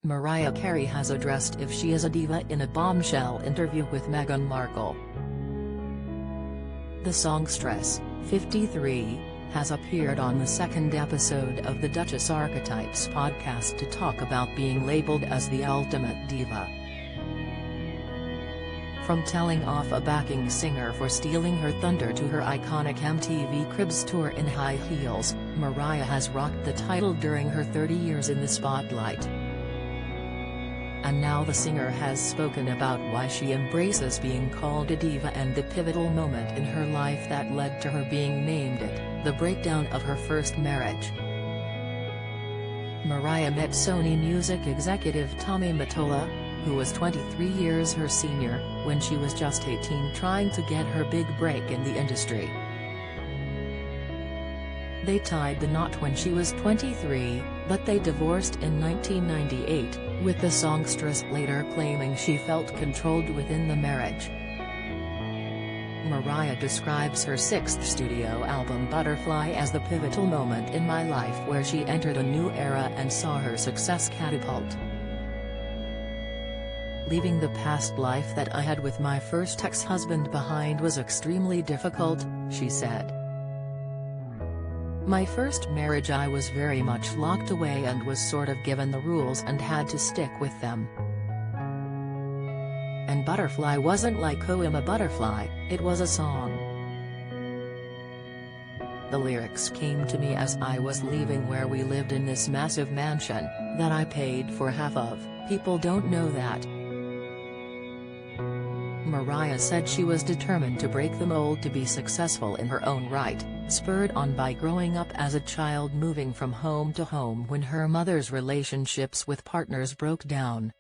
Mariah Carey has addressed if she is a diva in a bombshell interview with Meghan Markle. The songstress, 53, has appeared on the second episode of the Duchess Archetypes podcast to talk about being labelled as the ultimate diva. From telling off a backing singer for stealing her thunder to her iconic MTV Cribs tour in high heels, Mariah has rocked the title during her 30 years in the spotlight. And now the singer has spoken about why she embraces being called a diva and the pivotal moment in her life that led to her being named it, the breakdown of her first marriage. Mariah met Sony Music executive Tommy Mottola, who was 23 years her senior, when she was just 18, trying to get her big break in the industry. They tied the knot when she was 23, but they divorced in 1998, with the songstress later claiming she felt controlled within the marriage. Mariah describes her sixth studio album Butterfly as the pivotal moment in my life where she entered a new era and saw her success catapult. Leaving the past life that I had with my first ex-husband behind was extremely difficult, she said. My first marriage I was very much locked away and was sort of given the rules and had to stick with them. And Butterfly wasn't like "Oh I'm a butterfly," it was a song. The lyrics came to me as I was leaving where we lived in this massive mansion, that I paid for half of. People don't know that. Mariah said she was determined to break the mold to be successful in her own right, spurred on by growing up as a child moving from home to home when her mother's relationships with partners broke down.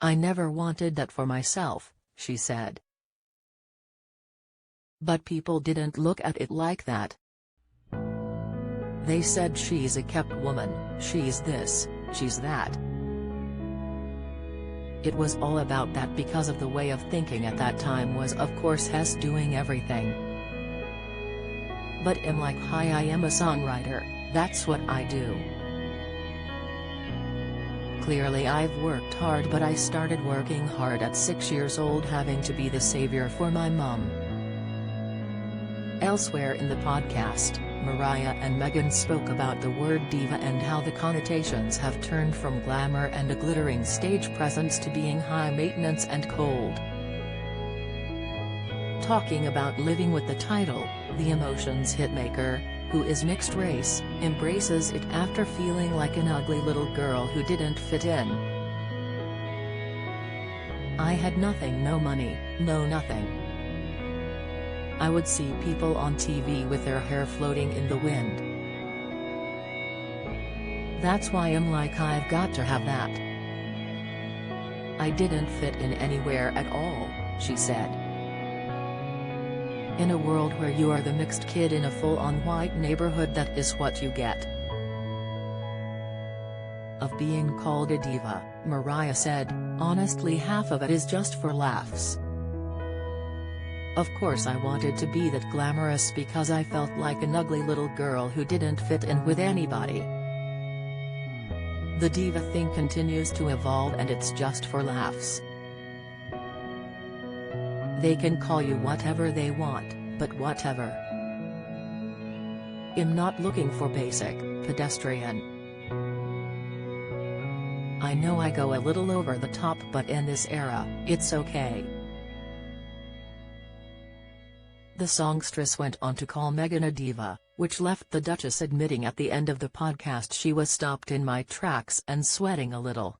I never wanted that for myself, she said. But people didn't look at it like that. They said she's a kept woman, she's this, she's that. It was all about that because of the way of thinking at that time was of course Hess doing everything. But I'm like hi I am a songwriter, that's what I do. Clearly I've worked hard but I started working hard at 6 years old having to be the savior for my mum. Elsewhere in the podcast, Mariah and Meghan spoke about the word diva and how the connotations have turned from glamour and a glittering stage presence to being high maintenance and cold. Talking about living with the title, the Emotions hitmaker, who is mixed race, embraces it after feeling like an ugly little girl who didn't fit in. I had nothing, no money, no nothing. I would see people on TV with their hair floating in the wind. That's why I'm like I've got to have that. I didn't fit in anywhere at all, she said. In a world where you are the mixed kid in a full-on white neighborhood, that is what you get. Of being called a diva, Mariah said, honestly half of it is just for laughs. Of course I wanted to be that glamorous because I felt like an ugly little girl who didn't fit in with anybody. The diva thing continues to evolve and it's just for laughs. They can call you whatever they want, but whatever. I'm not looking for basic, pedestrian. I know I go a little over the top, but in this era, it's okay. The songstress went on to call Meghan a diva, which left the Duchess admitting at the end of the podcast she was stopped in my tracks and sweating a little.